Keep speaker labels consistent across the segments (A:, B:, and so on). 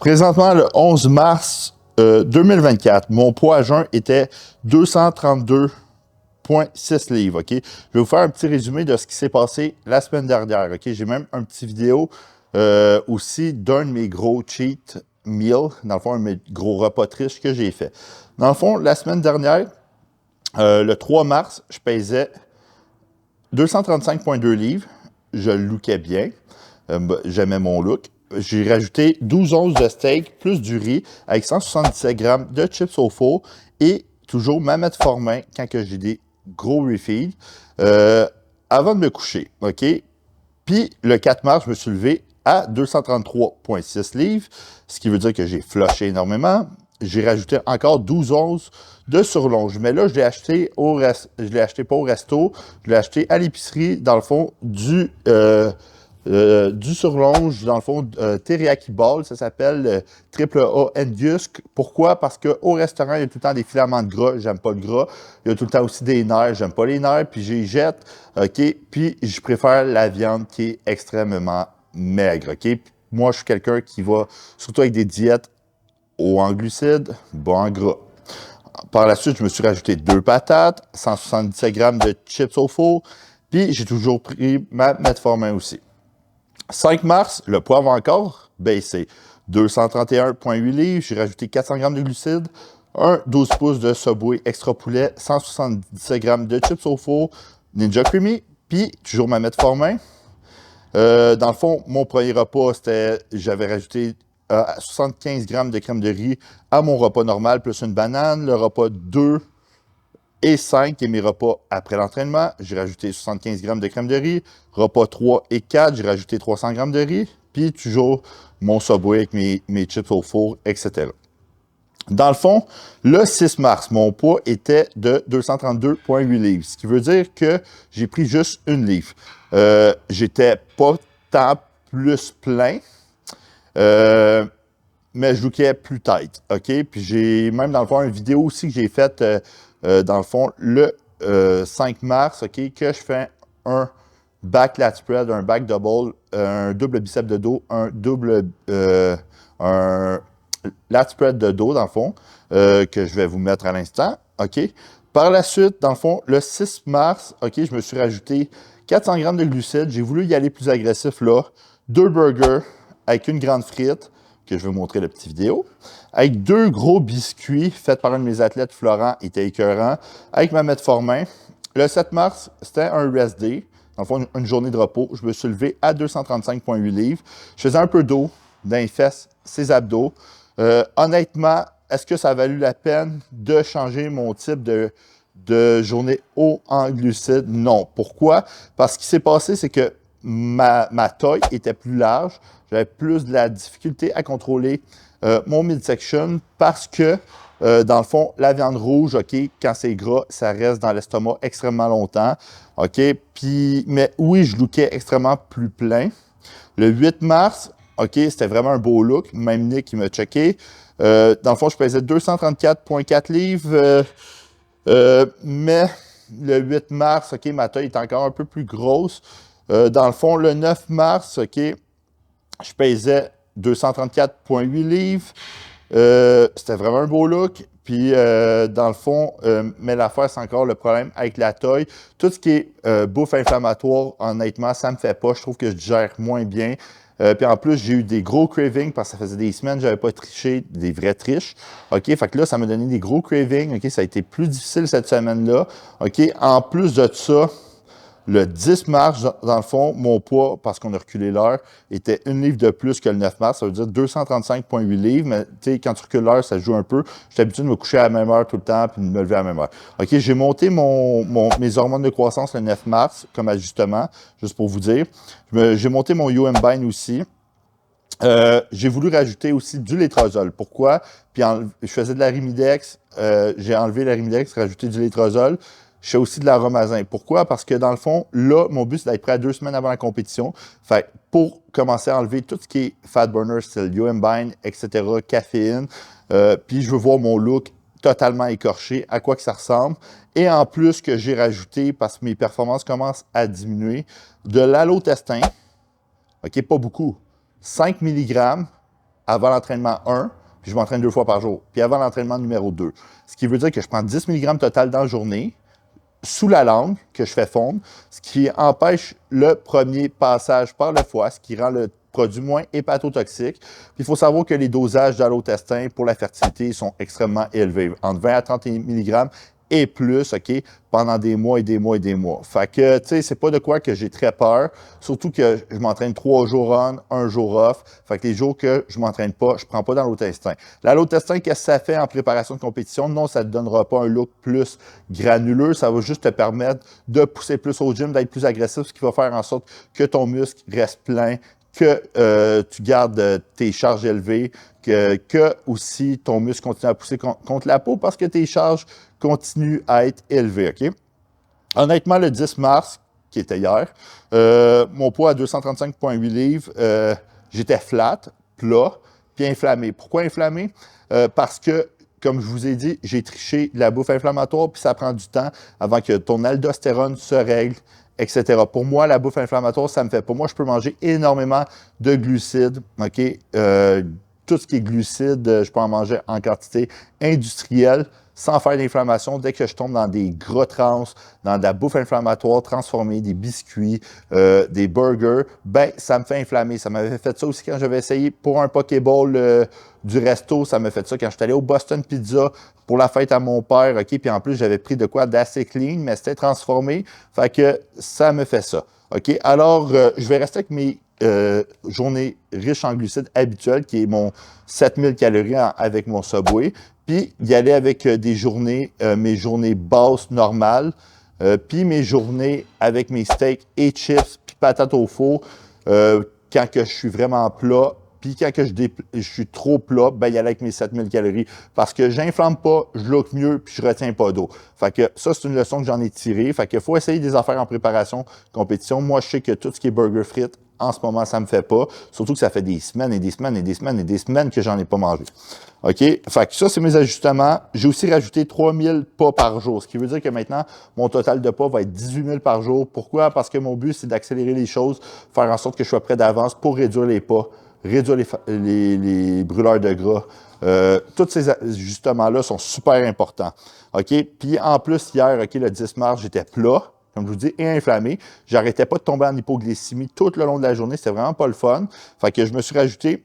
A: Présentement, le 11 mars 2024, mon poids à jeun était 232,6 livres, OK? Je vais vous faire un petit résumé de ce qui s'est passé la semaine dernière, OK? J'ai même un petit vidéo aussi d'un de mes gros cheat meals, dans le fond, un de mes gros repas triches que j'ai fait. Dans le fond, la semaine dernière, le 3 mars, je pesais 235,2 livres. Je lookais bien. J'aimais mon look. J'ai rajouté 12 onces de steak plus du riz avec 177 grammes de chips au four et toujours ma metformin quand j'ai des gros refeeds avant de me coucher. OK? Puis le 4 mars, je me suis levé à 233,6 livres, ce qui veut dire que j'ai flushé énormément. J'ai rajouté encore 12 onces de surlonge. Mais là, je l'ai acheté je l'ai acheté pas au resto, je l'ai acheté à l'épicerie, dans le fond, du surlonge, dans le fond, teriyaki ball, ça s'appelle triple A Angus. Pourquoi? Parce qu'au restaurant, il y a tout le temps des filaments de gras, j'aime pas le gras. Il y a tout le temps aussi des nerfs, j'aime pas les nerfs, puis j'y jette, OK? Puis je préfère la viande qui est extrêmement maigre, OK? Puis moi, je suis quelqu'un qui va, surtout avec des diètes haut en glucides, bas en gras. Par la suite, je me suis rajouté 2 patates, 177 grammes de chips au four, puis j'ai toujours pris ma metformin aussi. 5 mars, le poids va encore baissé. 231,8 livres, j'ai rajouté 400 grammes de glucides, un 12 pouces de Subway extra poulet, 177 grammes de chips au four, Ninja Creamy, puis toujours ma metformin. Dans le fond, mon premier repas, j'avais rajouté 75 grammes de crème de riz à mon repas normal, plus une banane. Le repas 2 et 5, qui est mes repas après l'entraînement, j'ai rajouté 75 grammes de crème de riz. Repas 3 et 4, j'ai rajouté 300 grammes de riz. Puis toujours mon Subway avec mes chips au four, etc. Dans le fond, le 6 mars, mon poids était de 232,8 livres, ce qui veut dire que j'ai pris juste une livre. J'étais pas tant plus plein, mais je lookais plus tight, OK? Puis j'ai même, dans le fond, une vidéo aussi que j'ai faite, dans le fond, le 5 mars, OK, que je fais un back lat spread, un back double, un double bicep de dos, un lat spread de dos, dans le fond, que je vais vous mettre à l'instant, OK? Par la suite, dans le fond, le 6 mars, OK, je me suis rajouté 400 grammes de glucides. J'ai voulu y aller plus agressif là. 2 burgers avec une grande frite, que je vais vous montrer la petite vidéo, avec 2 gros biscuits faits par un de mes athlètes, Florent, il était écœurant, avec ma metformin. Le 7 mars, c'était un rest day, dans le fond, une journée de repos. Je me suis levé à 235,8 livres. Je faisais un peu d'eau dans les fesses, ses abdos. Honnêtement, est-ce que ça a valu la peine de changer mon type de journée haut en glucides? Non. Pourquoi? Parce que ce qui s'est passé, c'est que ma taille était plus large. J'avais plus de la difficulté à contrôler mon midsection parce que, dans le fond, la viande rouge, OK, quand c'est gras, ça reste dans l'estomac extrêmement longtemps. OK? Mais oui, je lookais extrêmement plus plein. Le 8 mars, OK, c'était vraiment un beau look. Même Nick, il m'a checké. Dans le fond, je pesais 234,4 livres. Mais le 8 mars, OK, ma taille est encore un peu plus grosse. Dans le fond, le 9 mars, OK, je pesais 234,8 livres. C'était vraiment un beau look. Puis, dans le fond, mais l'affaire, c'est encore le problème avec la taille. Tout ce qui est bouffe inflammatoire, honnêtement, ça me fait pas. Je trouve que je gère moins bien. Puis en plus, j'ai eu des gros cravings parce que ça faisait des semaines que je n'avais pas triché, des vrais triches. OK, fait que là, ça m'a donné des gros cravings. OK, ça a été plus difficile cette semaine-là. OK, en plus de ça, le 10 mars, dans le fond, mon poids, parce qu'on a reculé l'heure, était une livre de plus que le 9 mars. Ça veut dire 235,8 livres. Mais tu sais, quand tu recules l'heure, ça joue un peu. J'ai l'habitude de me coucher à la même heure tout le temps puis de me lever à la même heure. OK, j'ai monté mes hormones de croissance le 9 mars comme ajustement, juste pour vous dire. J'ai monté mon UM-Bind aussi. J'ai voulu rajouter aussi du létrozole. Pourquoi? Puis je faisais de la Rimidex. J'ai enlevé la Rimidex, rajouté du létrozole. Je fais aussi de l'aromazin. Pourquoi? Parce que dans le fond, là, mon but, c'est d'être prêt à 2 semaines avant la compétition. Fait pour commencer à enlever tout ce qui est fat burner, style UM-Bind, etc., caféine. Puis je veux voir mon look totalement écorché, à quoi que ça ressemble. Et en plus que j'ai rajouté, parce que mes performances commencent à diminuer, de l'allotestin. OK, pas beaucoup. 5 mg avant l'entraînement 1, puis je m'entraîne 2 fois par jour. Puis avant l'entraînement numéro 2. Ce qui veut dire que je prends 10 mg total dans la journée, sous la langue, que je fais fondre, ce qui empêche le premier passage par le foie, ce qui rend le produit moins hépatotoxique. Puis il faut savoir que les dosages d'allotestin pour la fertilité sont extrêmement élevés, entre 20 à 30 mg et plus, OK, pendant des mois et des mois et des mois. Fait que, tu sais, c'est pas de quoi que j'ai très peur, surtout que je m'entraîne 3 jours on, 1 jour off. Fait que les jours que je m'entraîne pas, je prends pas d'allotestin. L'allotestin, qu'est-ce que ça fait en préparation de compétition? Non, ça te donnera pas un look plus granuleux, ça va juste te permettre de pousser plus au gym, d'être plus agressif, ce qui va faire en sorte que ton muscle reste plein, que tu gardes tes charges élevées, que aussi ton muscle continue à pousser contre la peau parce que tes charges continuent à être élevées. OK? Honnêtement, le 10 mars, qui était hier, mon poids à 235,8 livres, j'étais flat, plat, puis inflammé. Pourquoi inflammé? Parce que, comme je vous ai dit, j'ai triché de la bouffe inflammatoire, puis ça prend du temps avant que ton aldostérone se règle, etc. Pour moi, la bouffe inflammatoire, ça me fait pas. Moi, je peux manger énormément de glucides, OK? Tout ce qui est glucides, je peux en manger en quantité industrielle sans faire d'inflammation. Dès que je tombe dans des gras trans, dans de la bouffe inflammatoire transformée, des biscuits, des burgers, ben ça me fait inflammer. Ça m'avait fait ça aussi quand j'avais essayé pour un Pokéball du resto. Ça m'a fait ça quand j'étais allé au Boston Pizza pour la fête à mon père. OK? Puis en plus, j'avais pris de quoi d'assez clean, mais c'était transformé. Fait que ça me fait ça. OK? Alors, je vais rester avec mes journée riche en glucides habituelle, qui est mon 7000 calories avec mon Subway, puis y aller avec des journées, mes journées basses normales, puis mes journées avec mes steaks et chips, puis patates au four, quand que je suis vraiment plat, puis quand que je suis trop plat, ben y aller avec mes 7000 calories, parce que j'inflamme pas, je look mieux, puis je retiens pas d'eau. Fait que ça, c'est une leçon que j'en ai tirée. Fait que faut essayer des affaires en préparation, compétition. Moi, je sais que tout ce qui est burger frites, en ce moment, ça me fait pas. Surtout que ça fait des semaines et des semaines et des semaines et des semaines que j'en ai pas mangé. OK? Fait que ça, c'est mes ajustements. J'ai aussi rajouté 3000 pas par jour, ce qui veut dire que maintenant, mon total de pas va être 18 000 par jour. Pourquoi? Parce que mon but, c'est d'accélérer les choses, faire en sorte que je sois prêt d'avance pour réduire les pas, réduire les brûleurs de gras. Tous ces ajustements-là sont super importants. OK? Puis en plus, hier, OK, le 10 mars, j'étais plat, comme je vous dis, et inflammé. J'arrêtais pas de tomber en hypoglycémie tout le long de la journée. C'était vraiment pas le fun. Fait que je me suis rajouté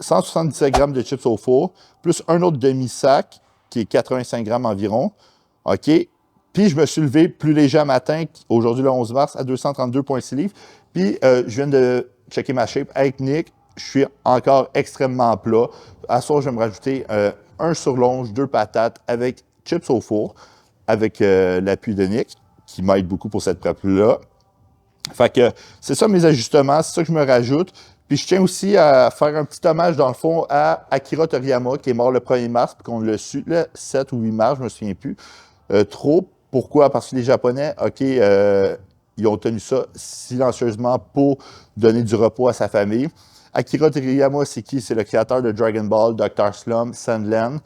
A: 177 grammes de chips au four, plus un autre demi-sac, qui est 85 grammes environ. OK? Puis je me suis levé plus léger un matin, aujourd'hui le 11 mars, à 232,6 livres. Puis je viens de checker ma shape avec Nick. Je suis encore extrêmement plat. À ce soir, je vais me rajouter un surlonge, 2 patates avec chips au four, avec l'appui de Nick, qui m'aide beaucoup pour cette prep-là. Fait que c'est ça mes ajustements, c'est ça que je me rajoute. Puis je tiens aussi à faire un petit hommage, dans le fond, à Akira Toriyama, qui est mort le 1er mars, puis qu'on l'a su le 7 ou 8 mars, je me souviens plus. Trop. Pourquoi? Parce que les Japonais, OK, ils ont tenu ça silencieusement pour donner du repos à sa famille. Akira Toriyama, c'est qui? C'est le créateur de Dragon Ball, Dr. Slump, Sandland.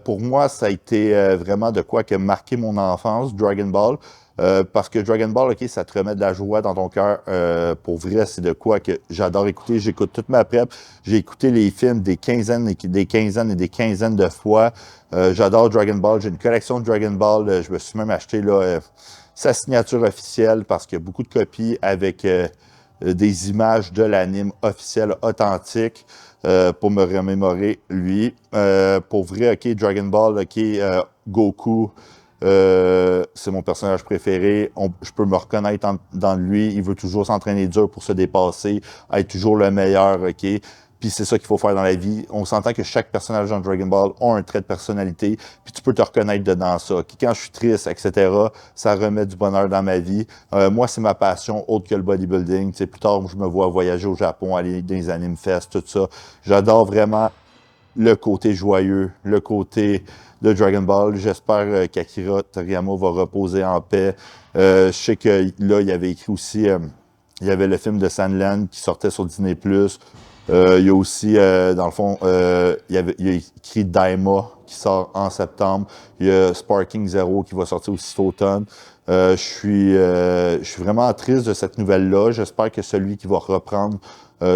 A: Pour moi, ça a été vraiment de quoi que marqué mon enfance, Dragon Ball. Parce que Dragon Ball, OK, ça te remet de la joie dans ton cœur. Pour vrai, c'est de quoi que j'adore écouter. J'écoute toute ma prep. J'ai écouté les films des quinzaines et des quinzaines et des quinzaines de fois. J'adore Dragon Ball. J'ai une collection de Dragon Ball. Je me suis même acheté là, sa signature officielle parce qu'il y a beaucoup de copies avec des images de l'anime officiel authentique pour me remémorer lui. Pour vrai, OK, Dragon Ball, OK, Goku, c'est mon personnage préféré. Je peux me reconnaître dans lui. Il veut toujours s'entraîner dur pour se dépasser, être toujours le meilleur, OK? Puis c'est ça qu'il faut faire dans la vie. On s'entend que chaque personnage dans Dragon Ball a un trait de personnalité, puis tu peux te reconnaître dedans ça. Quand je suis triste, etc., ça remet du bonheur dans ma vie. Moi, c'est ma passion, autre que le bodybuilding. Tu sais, plus tard, je me vois voyager au Japon, aller dans les Anime Fest, tout ça. J'adore vraiment le côté joyeux, le côté de Dragon Ball. J'espère qu'Akira Toriyama va reposer en paix. Je sais que là, il avait écrit aussi, il y avait le film de Sandland qui sortait sur Disney+. Il y a aussi, dans le fond, il a écrit Daima qui sort en septembre. Il y a Sparking Zero qui va sortir aussi cet automne. Je suis vraiment triste de cette nouvelle-là. J'espère que celui qui va reprendre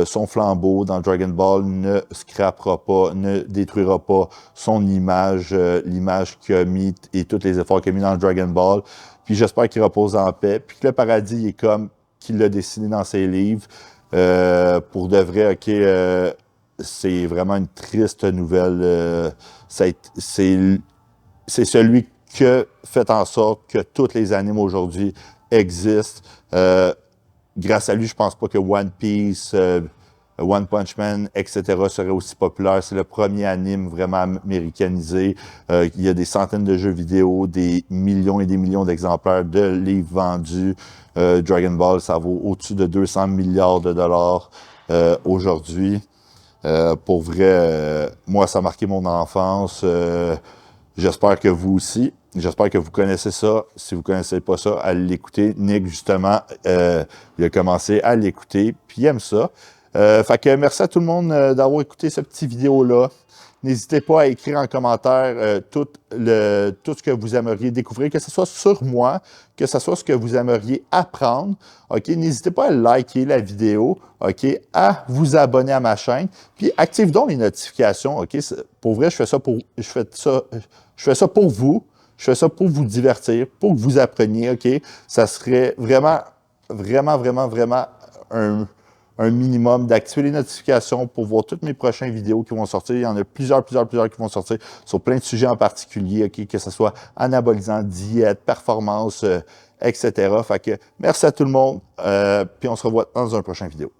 A: son flambeau dans Dragon Ball ne scrapera pas, ne détruira pas son image, l'image qu'il a mis et tous les efforts qu'il a mis dans Dragon Ball. Puis j'espère qu'il repose en paix, puis que le paradis est comme qu'il l'a dessiné dans ses livres. Pour de vrai, OK, c'est vraiment une triste nouvelle. C'est celui qui a fait en sorte que tous les animes aujourd'hui existent. Grâce à lui, je pense pas que One Piece, One Punch Man, etc. serait aussi populaire. C'est le premier anime vraiment américanisé. Il y a des centaines de jeux vidéo, des millions et des millions d'exemplaires de livres vendus. Dragon Ball, ça vaut au-dessus de 200 milliards de dollars aujourd'hui. Pour vrai, moi, ça a marqué mon enfance. J'espère que vous aussi. J'espère que vous connaissez ça. Si vous ne connaissez pas ça, allez l'écouter. Nick, justement, il a commencé à l'écouter, puis il aime ça. Fait que merci à tout le monde d'avoir écouté cette petite vidéo-là. N'hésitez pas à écrire en commentaire tout ce que vous aimeriez découvrir, que ce soit sur moi, que ce soit ce que vous aimeriez apprendre. OK? N'hésitez pas à liker la vidéo, OK? À vous abonner à ma chaîne, puis active donc les notifications, OK? Pour vrai, je fais ça pour vous. Je fais ça pour vous divertir, pour que vous appreniez, OK? Ça serait vraiment, vraiment, vraiment, vraiment un minimum d'activer les notifications pour voir toutes mes prochaines vidéos qui vont sortir. Il y en a plusieurs qui vont sortir sur plein de sujets en particulier, OK? Que ce soit anabolisant, diète, performance, etc. Fait que merci à tout le monde, puis on se revoit dans une prochaine vidéo.